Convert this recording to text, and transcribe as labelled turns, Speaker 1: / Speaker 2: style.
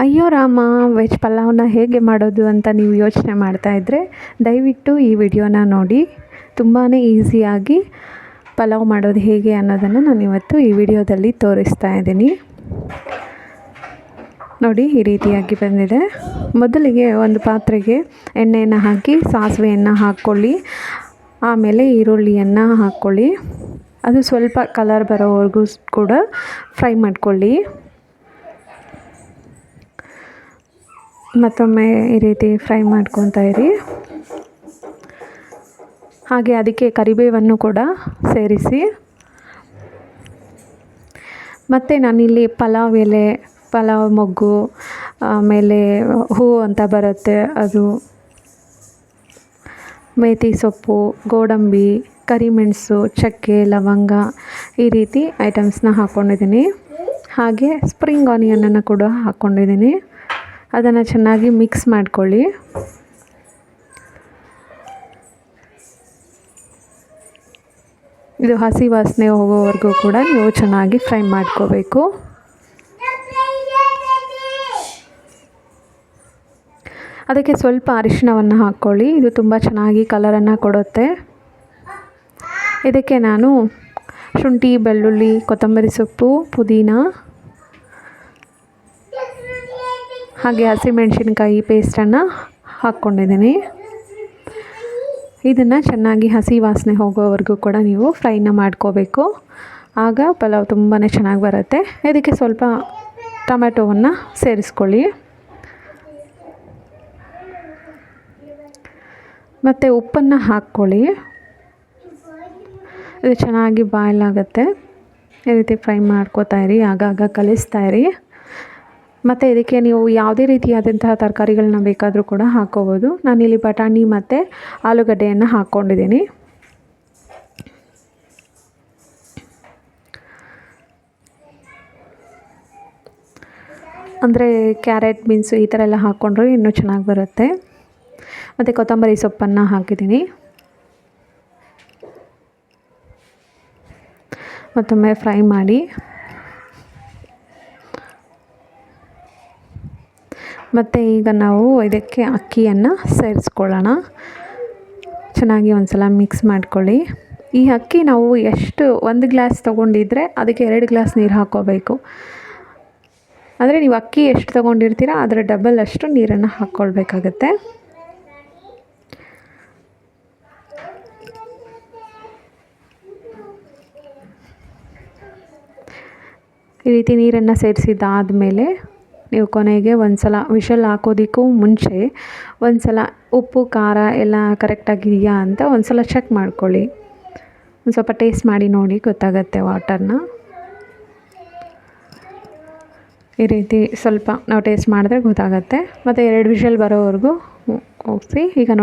Speaker 1: ಅಯ್ಯೋ ರಾಮ, ವೆಜ್ ಪಲಾವ್ನ ಹೇಗೆ ಮಾಡೋದು ಅಂತ ನೀವು ಯೋಚನೆ ಮಾಡ್ತಾಯಿದ್ರೆ ದಯವಿಟ್ಟು ಈ ವಿಡಿಯೋನ ನೋಡಿ. ತುಂಬಾ ಈಸಿಯಾಗಿ ಪಲಾವ್ ಮಾಡೋದು ಹೇಗೆ ಅನ್ನೋದನ್ನು ನಾನು ಇವತ್ತು ಈ ವಿಡಿಯೋದಲ್ಲಿ ತೋರಿಸ್ತಾ ಇದ್ದೀನಿ. ನೋಡಿ, ಈ ರೀತಿಯಾಗಿ ಬಂದಿದೆ. ಮೊದಲಿಗೆ ಒಂದು ಪಾತ್ರೆಗೆ ಎಣ್ಣೆಯನ್ನು ಹಾಕಿ ಸಾಸಿವೆಯನ್ನು ಹಾಕ್ಕೊಳ್ಳಿ. ಆಮೇಲೆ ಈರುಳ್ಳಿಯನ್ನು ಹಾಕ್ಕೊಳ್ಳಿ. ಅದು ಸ್ವಲ್ಪ ಕಲರ್ ಬರೋವರೆಗೂ ಕೂಡ ಫ್ರೈ ಮಾಡ್ಕೊಳ್ಳಿ. ಮತ್ತೊಮ್ಮೆ ಈ ರೀತಿ ಫ್ರೈ ಮಾಡ್ಕೊತಾ ಇರಿ. ಹಾಗೆ ಅದಕ್ಕೆ ಕರಿಬೇವನ್ನು ಕೂಡ ಸೇರಿಸಿ. ಮತ್ತು ನಾನಿಲ್ಲಿ ಪಲಾವ್ ಎಲೆ, ಪಲಾವ್ ಮೊಗ್ಗು, ಆಮೇಲೆ ಹೂವು ಅಂತ ಬರುತ್ತೆ ಅದು, ಮೇಥಿ ಸೊಪ್ಪು, ಗೋಡಂಬಿ, ಕರಿಮೆಣಸು, ಚಕ್ಕೆ, ಲವಂಗ ಈ ರೀತಿ ಐಟಮ್ಸ್ನ ಹಾಕ್ಕೊಂಡಿದ್ದೀನಿ. ಹಾಗೆ ಸ್ಪ್ರಿಂಗ್ ಆನಿಯನನ್ನು ಕೂಡ ಹಾಕ್ಕೊಂಡಿದ್ದೀನಿ. ಅದನ್ನು ಚೆನ್ನಾಗಿ ಮಿಕ್ಸ್ ಮಾಡ್ಕೊಳ್ಳಿ. ಇದು ಹಸಿ ವಾಸನೆ ಹೋಗೋವರೆಗೂ ಕೂಡ ನೀವು ಚೆನ್ನಾಗಿ ಫ್ರೈ ಮಾಡ್ಕೋಬೇಕು. ಅದಕ್ಕೆ ಸ್ವಲ್ಪ ಅರಿಶಿಣವನ್ನು ಹಾಕ್ಕೊಳ್ಳಿ. ಇದು ತುಂಬ ಚೆನ್ನಾಗಿ ಕಲರನ್ನು ಕೊಡುತ್ತೆ. ಇದಕ್ಕೆ ನಾನು ಶುಂಠಿ, ಬೆಳ್ಳುಳ್ಳಿ, ಕೊತ್ತಂಬರಿ ಸೊಪ್ಪು, ಪುದೀನ ಹಾಗೆ ಹಸಿಮೆಣಸಿನ್ಕಾಯಿ ಪೇಸ್ಟನ್ನು ಹಾಕ್ಕೊಂಡಿದ್ದೀನಿ. ಇದನ್ನು ಚೆನ್ನಾಗಿ ಹಸಿ ವಾಸನೆ ಹೋಗೋವರೆಗೂ ಕೂಡ ನೀವು ಫ್ರೈನ ಮಾಡ್ಕೋಬೇಕು. ಆಗ ಪಲಾವ್ ತುಂಬಾ ಚೆನ್ನಾಗಿ ಬರುತ್ತೆ. ಇದಕ್ಕೆ ಸ್ವಲ್ಪ ಟೊಮೆಟೊವನ್ನು ಸೇರಿಸ್ಕೊಳ್ಳಿ. ಮತ್ತು ಉಪ್ಪನ್ನು ಹಾಕ್ಕೊಳ್ಳಿ. ಇದು ಚೆನ್ನಾಗಿ ಬಾಯ್ಲ್ ಆಗುತ್ತೆ. ಈ ರೀತಿ ಫ್ರೈ ಮಾಡ್ಕೋತಾ ಇರಿ, ಆಗಾಗ ಕಲಿಸ್ತಾ ಇರಿ. ಮತ್ತು ಇದಕ್ಕೆ ನೀವು ಯಾವುದೇ ರೀತಿಯಾದಂತಹ ತರಕಾರಿಗಳನ್ನ ಬೇಕಾದರೂ ಕೂಡ ಹಾಕ್ಕೋಬೋದು. ನಾನಿಲ್ಲಿ ಬಟಾಣಿ ಮತ್ತು ಆಲೂಗಡ್ಡೆಯನ್ನು ಹಾಕ್ಕೊಂಡಿದ್ದೀನಿ. ಅಂದರೆ ಕ್ಯಾರೆಟ್, ಬೀನ್ಸು ಈ ಥರ ಎಲ್ಲ ಹಾಕ್ಕೊಂಡ್ರೆ ಇನ್ನೂ ಚೆನ್ನಾಗಿ ಬರುತ್ತೆ. ಮತ್ತು ಕೊತ್ತಂಬರಿ ಸೊಪ್ಪನ್ನು ಹಾಕಿದ್ದೀನಿ. ಮತ್ತೊಮ್ಮೆ ಫ್ರೈ ಮಾಡಿ. ಮತ್ತು ಈಗ ನಾವು ಇದಕ್ಕೆ ಅಕ್ಕಿಯನ್ನು ಸೇರಿಸ್ಕೊಳ್ಳೋಣ. ಚೆನ್ನಾಗಿ ಒಂದು ಸಲ ಮಿಕ್ಸ್ ಮಾಡ್ಕೊಳ್ಳಿ. ಈ ಅಕ್ಕಿ ನಾವು ಎಷ್ಟು 1 ಗ್ಲಾಸ್ ತೊಗೊಂಡಿದ್ರೆ ಅದಕ್ಕೆ 2 ಗ್ಲಾಸ್ ನೀರು ಹಾಕ್ಕೋಬೇಕು. ಅಂದರೆ ನೀವು ಅಕ್ಕಿ ಎಷ್ಟು ತೊಗೊಂಡಿರ್ತೀರ ಅದರ ಡಬಲ್ ಅಷ್ಟು ನೀರನ್ನು ಹಾಕ್ಕೊಳ್ಬೇಕಾಗತ್ತೆ. ಈ ರೀತಿ ನೀರನ್ನು ಸೇರಿಸಿದ್ದಾದಮೇಲೆ ನೀವು ಕೊನೆಗೆ ಒಂದು ಸಲ ವಿಷಲ್ ಹಾಕೋದಕ್ಕೂ ಮುಂಚೆ ಒಂದು ಸಲ ಉಪ್ಪು, ಖಾರ ಎಲ್ಲ ಕರೆಕ್ಟಾಗಿದೆಯಾ ಅಂತ ಒಂದು ಸಲ ಚೆಕ್ ಮಾಡ್ಕೊಳ್ಳಿ. ಒಂದು ಸ್ವಲ್ಪ ಟೇಸ್ಟ್ ಮಾಡಿ ನೋಡಿ, ಗೊತ್ತಾಗತ್ತೆ ವಾಟರ್ನ. ಈ ರೀತಿ ಸ್ವಲ್ಪ ನಾವು ಟೇಸ್ಟ್ ಮಾಡಿದ್ರೆ ಗೊತ್ತಾಗತ್ತೆ. ಮತ್ತು 2 ವಿಷಲ್ ಬರೋವರೆಗೂ ಹೋಗಿಸಿ. ಈಗ ನೋಡಿ.